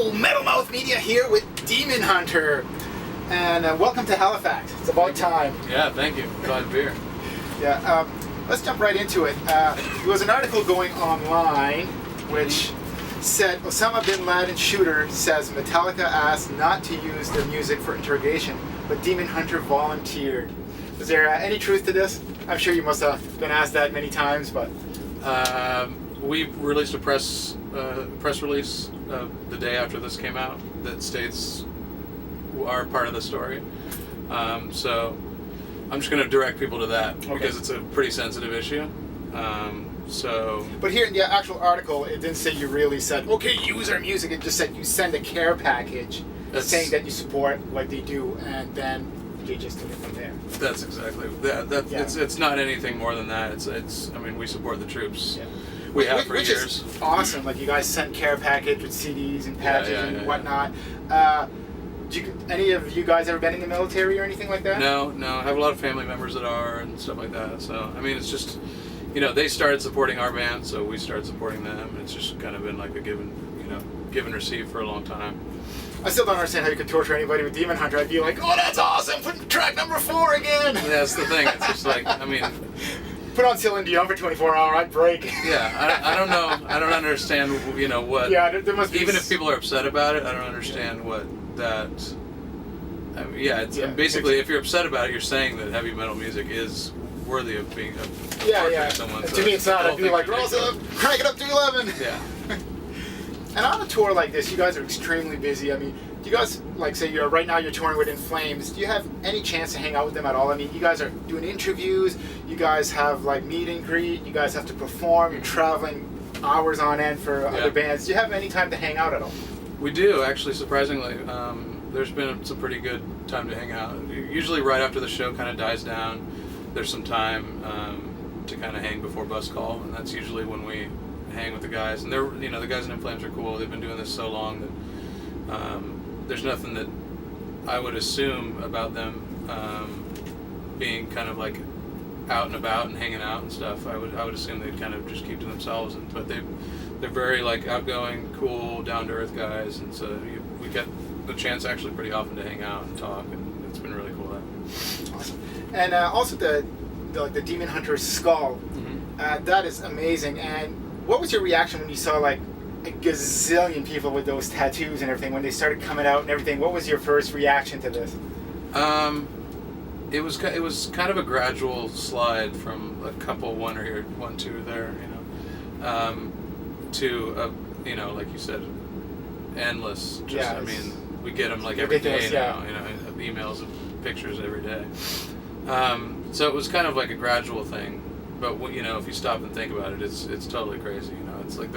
Hello, Metal Mouth Media here with Demon Hunter, and welcome to Halifax. It's about time. Yeah, thank you. Glad to be here. Yeah, let's jump right into it. There was an article going online which said Osama bin Laden shooter says Metallica asked not to use their music for interrogation, but Demon Hunter volunteered. Is there any truth to this? I'm sure you must have been asked that many times, but We released a press release the day after this came out that states our part of the story. So I'm just going to direct people to that because it's a pretty sensitive issue. But here in the actual article, it didn't say you really said, okay, use our music. It just said you send a care package saying that you support what they do, and then they just took it from there. That's exactly that. Yeah. It's not anything more than that. It's. I mean, we support the troops. Yeah. We have for which years. Is awesome. Like, you guys sent care package with CDs and patches and whatnot. Any of you guys ever been in the military or anything like that? No. I have a lot of family members that are and stuff like that. So I mean, it's just, they started supporting our band, so we started supporting them. And it's just kind of been like a give and receive for a long time. I still don't understand how you could torture anybody with Demon Hunter. I'd be like, oh, that's awesome! Put track number 4 again! That's the thing. It's just like, I mean... Put on Celine Dion for 24 hours, I'd break. Yeah, I don't know. I don't understand, what... Yeah, there must be... Even if people are upset about it, I don't understand what that... I mean, basically, if you're upset about it, you're saying that heavy metal music is worthy of being... Someone. To me, it's not. I'd be like, Rosa, crank it up to 11! Yeah. And on a tour like this, you guys are extremely busy. I mean, do you guys, say right now you're touring with In Flames, do you have any chance to hang out with them at all? I mean, you guys are doing interviews, you guys have meet and greet, you guys have to perform, you're traveling hours on end for other bands. Do you have any time to hang out at all? We do, actually, surprisingly. There's been some pretty good time to hang out. Usually right after the show kind of dies down, there's some time to kind of hang before bus call, and that's usually when we hang with the guys. And they're, the guys in In Flames are cool. They've been doing this so long that there's nothing that I would assume about them being kind of like out and about and hanging out and stuff. I would assume they'd kind of just keep to themselves. But they're very outgoing, cool, down to earth guys, and so we get the chance actually pretty often to hang out and talk, and it's been really cool. Awesome. And also the Demon Hunter skull. Mm-hmm. That is amazing. And what was your reaction when you saw a gazillion people with those tattoos and everything, when they started coming out and everything? What was your first reaction to this? It was kind of a gradual slide from a couple, one here, 1, 2 there, to like you said, endless. I mean, we get them every day now. Emails and pictures every day. So it was kind of like a gradual thing, but if you stop and think about it, it's totally crazy. It's like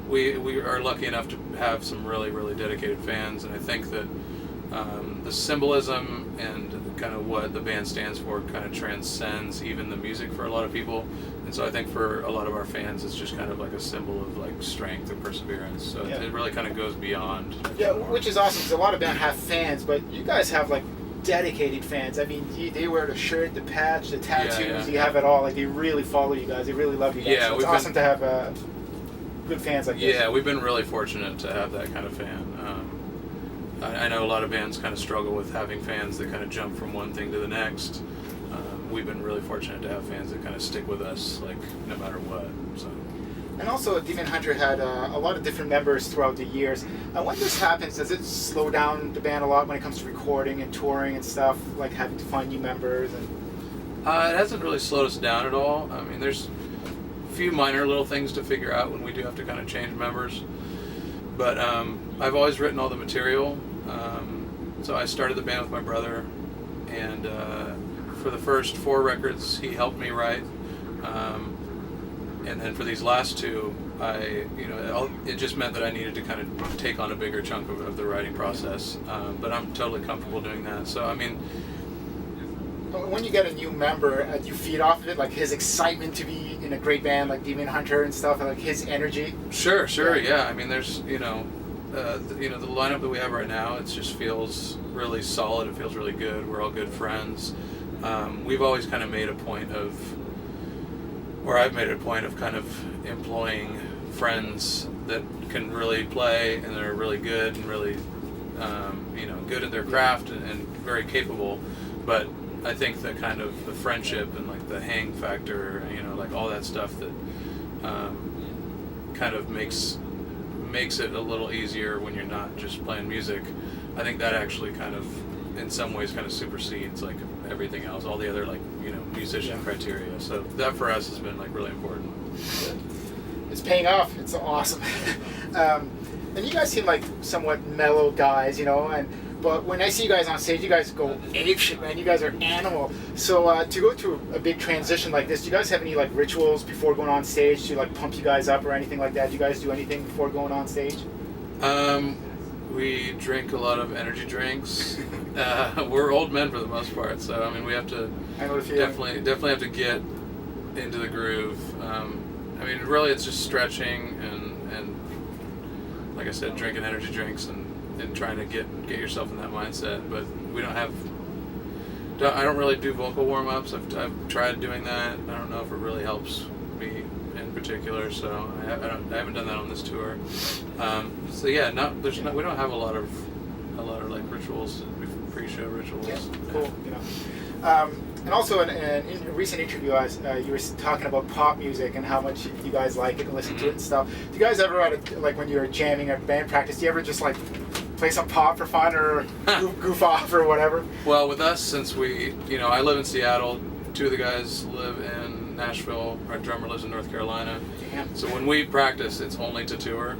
we are lucky enough to have some really, really dedicated fans, and I think that the symbolism and kind of what the band stands for kind of transcends even the music for a lot of people. And so I think for a lot of our fans, it's just kind of like a symbol of strength and perseverance. So it really kind of goes beyond. Yeah, which is awesome, because a lot of bands have fans, but you guys have dedicated fans. I mean, they wear the shirt, the patch, the tattoos. You have it all. They really follow you guys. They really love you guys. Yeah, so it's awesome to have good fans like this. Yeah, we've been really fortunate to have that kind of fan. I know a lot of bands kind of struggle with having fans that kind of jump from one thing to the next. We've been really fortunate to have fans that kind of stick with us, no matter what. So. And also, Demon Hunter had a lot of different members throughout the years. When this happens, does it slow down the band a lot when it comes to recording and touring and stuff, having to find new members? And it hasn't really slowed us down at all. I mean, there's a few minor little things to figure out when we do have to kind of change members. But I've always written all the material. So I started the band with my brother, and for the first 4 records, he helped me write. And then for these last 2, it just meant that I needed to kind of take on a bigger chunk of the writing process. But I'm totally comfortable doing that. So, I mean... When you get a new member, do you feed off of it? His excitement to be in a great band like Demon Hunter and stuff, and his energy? Sure, yeah. I mean, there's, the lineup that we have right now, it just feels really solid. It feels really good. We're all good friends. We've always kind of made a point of, or I've made a point of kind of employing friends that can really play and they're really good and really good at their craft and very capable. But I think the kind of the friendship and like the hang factor, like all that stuff that kind of makes it a little easier when you're not just playing music. I think that actually kind of in some ways kind of supersedes like everything else, all the other like musician criteria. So that for us has been like really important. It's paying off. It's awesome. And you guys seem like somewhat mellow guys, but when I see you guys on stage, you guys go apeshit, man. You guys are animal. So to go through a big transition like this, do you guys have any like rituals before going on stage to like pump you guys up or anything like that? Do you guys do anything before going on stage? We drink a lot of energy drinks. We're old men for the most part, so I mean we have to definitely have to get into the groove. I mean really it's just stretching and like I said, drinking energy drinks and trying to get yourself in that mindset. But we I don't really do vocal warm-ups. I've tried doing that. I don't know if it really helps me in particular, so I haven't done that on this tour. So yeah, we don't have a lot of like rituals, pre-show rituals. Yeah, cool. And also in a recent interview, you were talking about pop music and how much you guys like it and listen to it and stuff. Do you guys ever, like when you're jamming at band practice, do you ever just like play some pop for fun or goof off or whatever? Well, with us, since I live in Seattle, two of the guys live in Nashville. Our drummer lives in North Carolina. Damn. So when we practice, it's only to tour.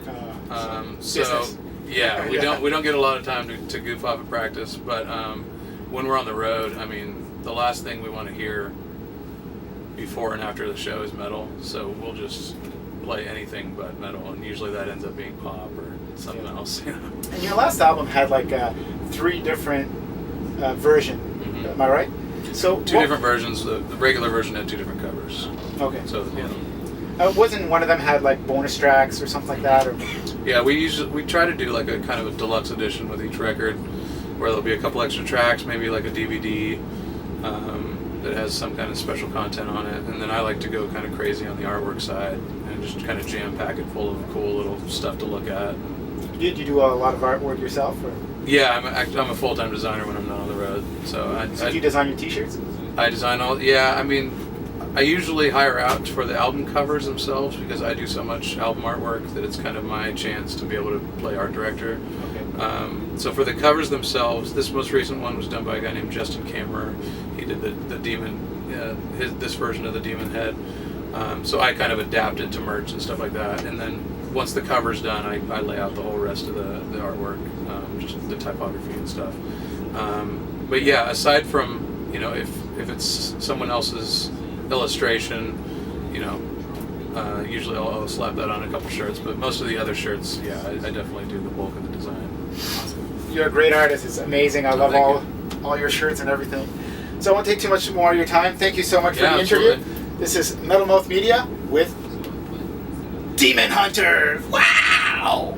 So yeah, we don't get a lot of time to goof off at practice. But when we're on the road, I mean, the last thing we want to hear before and after the show is metal. So we'll just play anything but metal, and usually that ends up being pop or something else. And your last album had like 3 different versions. Mm-hmm. Am I right? So two different versions. The regular version had 2 different covers. Okay. So wasn't one of them had like bonus tracks or something like that? Or? Yeah, we try to do like a kind of a deluxe edition with each record, where there'll be a couple extra tracks, maybe like a DVD that has some kind of special content on it, and then I like to go kind of crazy on the artwork side and just kind of jam pack it full of cool little stuff to look at. Did you do a lot of artwork yourself? Or? Yeah, I'm a full-time designer when I'm not on the road. So do you design your T-shirts? I design all. Yeah, I mean, I usually hire out for the album covers themselves because I do so much album artwork that it's kind of my chance to be able to play art director. Okay. So for the covers themselves, this most recent one was done by a guy named Justin Kammerer. He did the Demon, this version of the Demon Head. So I kind of adapted to merch and stuff like that, and then once the cover's done, I lay out the whole rest of the artwork, just the typography and stuff. But yeah, aside from if it's someone else's illustration, usually I'll slap that on a couple shirts. But most of the other shirts, yeah, I definitely do the bulk of the design. Awesome. You're a great artist. It's amazing. I love all your shirts and everything. So I won't take too much more of your time. Thank you so much for the interview. Absolutely. This is Metal Mouth Media with Demon Hunter. Wow!